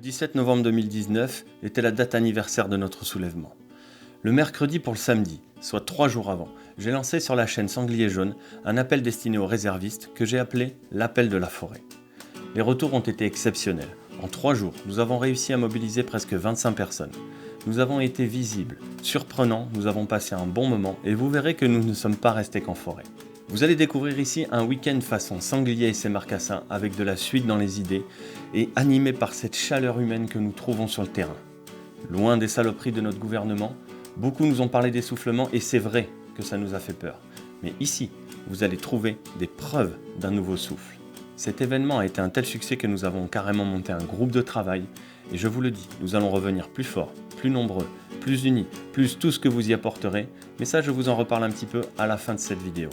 17 novembre 2019 était la date anniversaire de notre soulèvement. Le mercredi pour le samedi, soit 3 jours avant, j'ai lancé sur la chaîne Sanglier Jaune un appel destiné aux réservistes que j'ai appelé l'appel de la forêt. Les retours ont été exceptionnels. En 3 jours, nous avons réussi à mobiliser presque 25 personnes. Nous avons été visibles, surprenants, nous avons passé un bon moment et vous verrez que nous ne sommes pas restés qu'en forêt. Vous allez découvrir ici un week-end façon Sanglier et ses marcassins avec de la suite dans les idées et animé par cette chaleur humaine que nous trouvons sur le terrain. Loin des saloperies de notre gouvernement, beaucoup nous ont parlé d'essoufflement et c'est vrai que ça nous a fait peur. Mais ici, vous allez trouver des preuves d'un nouveau souffle. Cet événement a été un tel succès que nous avons carrément monté un groupe de travail et je vous le dis, nous allons revenir plus forts, plus nombreux, plus unis, plus tout ce que vous y apporterez, mais ça je vous en reparle un petit peu à la fin de cette vidéo.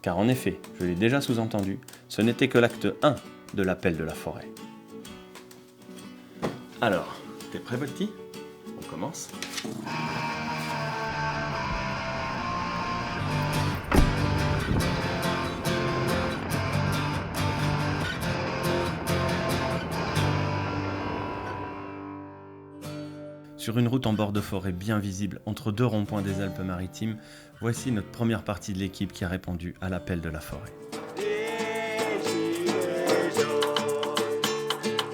Car en effet, je l'ai déjà sous-entendu, ce n'était que l'acte 1 de l'appel de la forêt. Alors, t'es prêt petit ? On commence ? Sur une route en bord de forêt bien visible, entre 2 ronds-points des Alpes-Maritimes, voici notre première partie de l'équipe qui a répondu à l'appel de la forêt.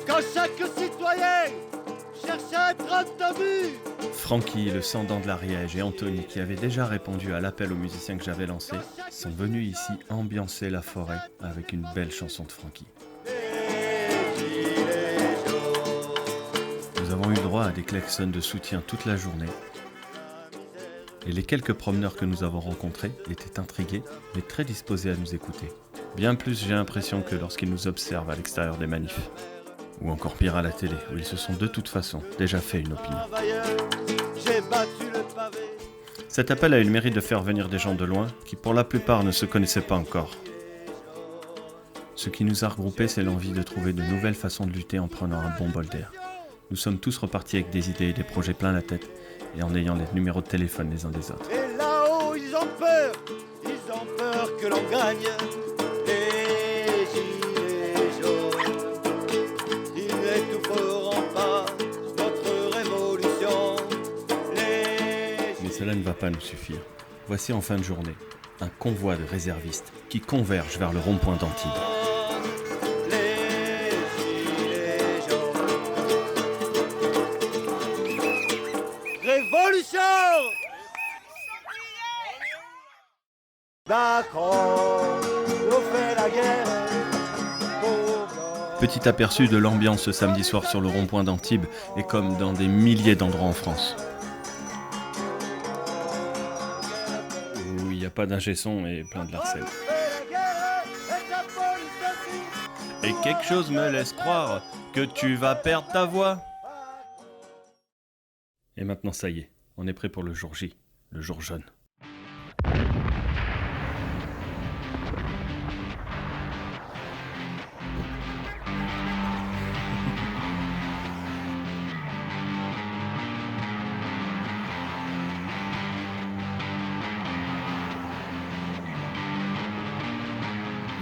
Quand chaque citoyen cherche à être entendu. Francky, le Sandan de l'Ariège et Anthony, qui avaient déjà répondu à l'appel aux musiciens que j'avais lancé, sont venus ici ambiancer la forêt avec une belle chanson de Francky. Nous avons eu droit à des klaxons de soutien toute la journée. Et les quelques promeneurs que nous avons rencontrés étaient intrigués, mais très disposés à nous écouter. Bien plus, j'ai l'impression que lorsqu'ils nous observent à l'extérieur des manifs. Ou encore pire à la télé, où ils se sont de toute façon déjà fait une opinion. Cet appel a eu le mérite de faire venir des gens de loin, qui pour la plupart ne se connaissaient pas encore. Ce qui nous a regroupés, c'est l'envie de trouver de nouvelles façons de lutter en prenant un bon bol d'air. Nous sommes tous repartis avec des idées et des projets plein la tête, et en ayant les numéros de téléphone les uns des autres. Et là-haut, ils ont peur que l'on gagne. Les gilets jaunes, ils n'étoufferont pas notre révolution. Mais cela ne va pas nous suffire. Voici en fin de journée, un convoi de réservistes qui converge vers le rond-point d'Antibes. Révolution! Macron nous fait la guerre. Petit aperçu de l'ambiance ce samedi soir sur le rond-point d'Antibes et comme dans des milliers d'endroits en France. Où il n'y a pas d'ingé son et plein de larcènes. Et quelque chose me laisse croire que tu vas perdre ta voix. Et maintenant ça y est, on est prêt pour le jour J, le jour jaune.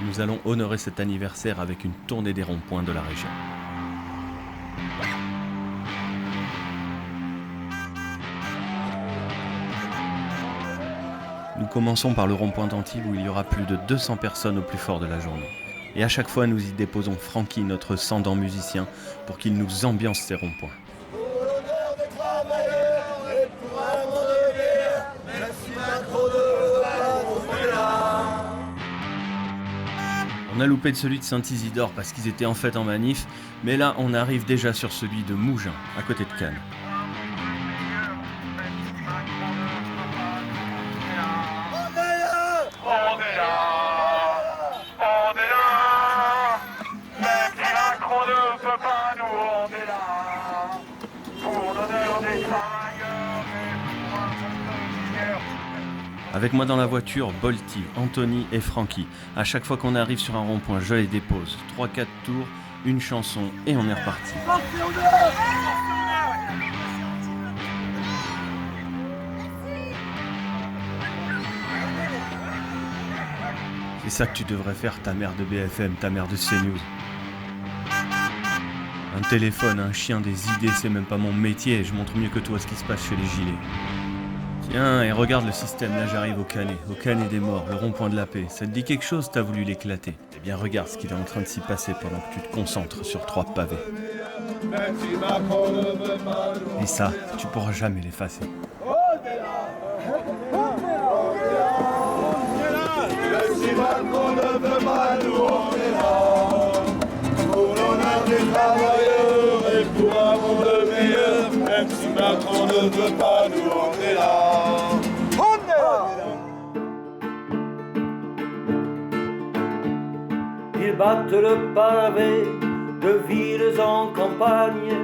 Nous allons honorer cet anniversaire avec une tournée des ronds-points de la région. Nous commençons par le rond-point d'Antibes où il y aura plus de 200 personnes au plus fort de la journée. Et à chaque fois, nous y déposons Francky, notre Sandan musicien, pour qu'il nous ambiance ces ronds-points. On a loupé de celui de Saint-Isidore parce qu'ils étaient en fait en manif, mais là, on arrive déjà sur celui de Mougins, à côté de Cannes. Avec moi dans la voiture, Bolty, Anthony et Francky. À chaque fois qu'on arrive sur un rond-point, je les dépose. 3-4 tours, une chanson et on est reparti. C'est ça que tu devrais faire, ta mère de BFM, ta mère de CNews. Un téléphone, un chien, des idées, c'est même pas mon métier. Je montre mieux que toi ce qui se passe chez les gilets. Tiens, et regarde le système, là j'arrive au Canet des morts, le rond-point de la paix. Ça te dit quelque chose, t'as voulu l'éclater? Eh bien regarde ce qu'il est en train de s'y passer pendant que tu te concentres sur 3 pavés. Et ça, tu pourras jamais l'effacer. Si Macron ne veut pas, nous on est là. Pour l'honneur des travailleurs et pour un monde meilleur. Même si Macron ne veut pas, nous on est là. On est là. Ils battent le pavé de villes en campagne,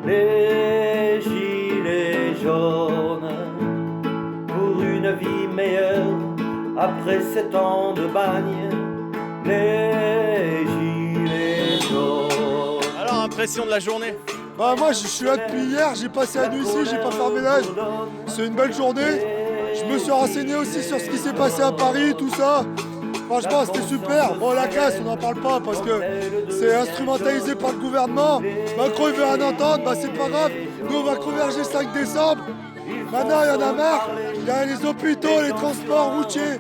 les gilets jaunes, pour une vie meilleure. Après 7 ans de bagne, les gilets jaunes. Alors, impression de la journée? Bah moi je suis là depuis hier, j'ai passé la nuit ici, j'ai pas fait un ménage. C'est une belle journée. Je me suis renseigné aussi sur ce qui s'est passé à Paris, tout ça. Franchement c'était super. Bon la casse on n'en parle pas parce que c'est instrumentalisé par le gouvernement. Macron il veut rien entendre, bah c'est pas grave. Nous on va converger le 5 décembre. Maintenant il y en a marre. Il y a les hôpitaux, les transports routiers,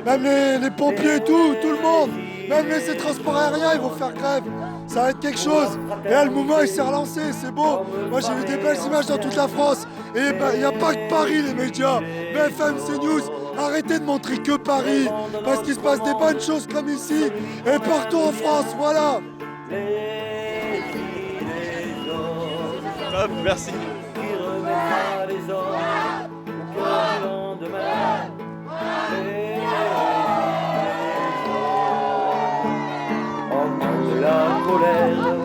même les pompiers, tout le monde. Même les transports aériens ils vont faire grève. Ça va être quelque chose. Et là, le mouvement, il s'est relancé, c'est beau. Moi, j'ai vu des belles images dans toute la France. Et il n'y a pas que Paris, les médias. BFM, CNews, arrêtez de montrer que Paris. Parce qu'il se passe des bonnes choses comme ici. Et partout en France, voilà. Top, merci. La colère,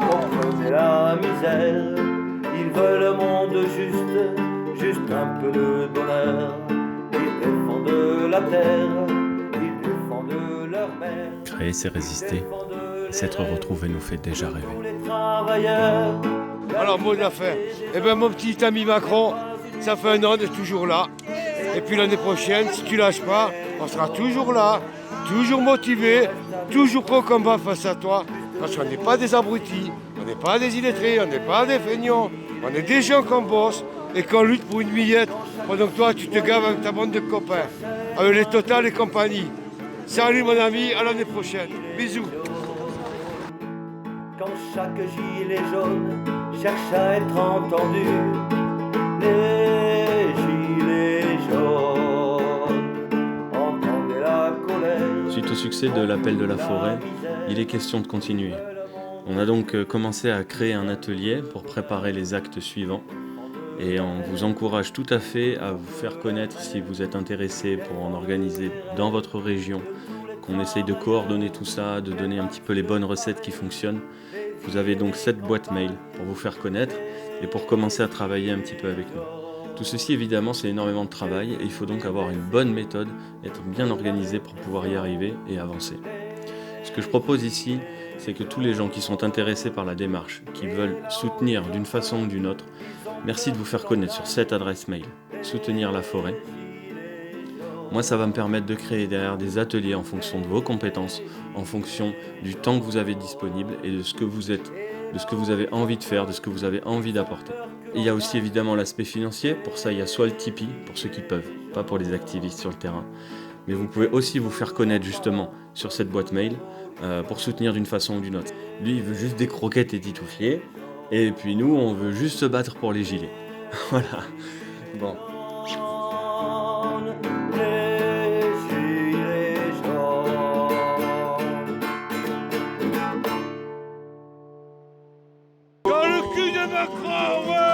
comprenez la misère. Ils veulent le monde juste un peu de bonheur. Ils défendent la terre, ils défendent leur mère. Créer, c'est résister. Et s'être retrouvé nous fait déjà rêver. Alors, mot de la fin. Eh bien, mon petit ami Macron, ça fait 1 an d'être toujours là. Et puis l'année prochaine, si tu lâches pas, on sera toujours là, toujours motivé, toujours pro combat face à toi. Parce qu'on n'est pas des abrutis, on n'est pas des illettrés, on n'est pas des feignants. On est des gens qu'on bosse et qu'on lutte pour une miette. Pendant que toi, tu te gaves avec ta bande de copains, avec les Total et compagnie. Salut mon ami, à l'année prochaine. Bisous. Quand chaque gilet jaune cherche à être entendu, les gilets jaunes entendez la colère. Suite au succès de l'appel de la forêt, il est question de continuer. On a donc commencé à créer un atelier pour préparer les actes suivants et on vous encourage tout à fait à vous faire connaître si vous êtes intéressé pour en organiser dans votre région, qu'on essaye de coordonner tout ça, de donner un petit peu les bonnes recettes qui fonctionnent. Vous avez donc cette boîte mail pour vous faire connaître et pour commencer à travailler un petit peu avec nous. Tout ceci évidemment c'est énormément de travail et il faut donc avoir une bonne méthode, être bien organisé pour pouvoir y arriver et avancer. Ce que je propose ici, c'est que tous les gens qui sont intéressés par la démarche, qui veulent soutenir d'une façon ou d'une autre, merci de vous faire connaître sur cette adresse mail, soutenir la forêt. Moi, ça va me permettre de créer derrière des ateliers en fonction de vos compétences, en fonction du temps que vous avez disponible et de ce que vous êtes, de ce que vous avez envie de faire, de ce que vous avez envie d'apporter. Et il y a aussi évidemment l'aspect financier, pour ça il y a soit le Tipeee, pour ceux qui peuvent, pas pour les activistes sur le terrain, mais vous pouvez aussi vous faire connaître justement sur cette boîte mail pour soutenir d'une façon ou d'une autre. Lui, il veut juste des croquettes et titouffiers, et puis nous, on veut juste se battre pour les gilets. Voilà. Bon. Dans le cul de Macron, ouais!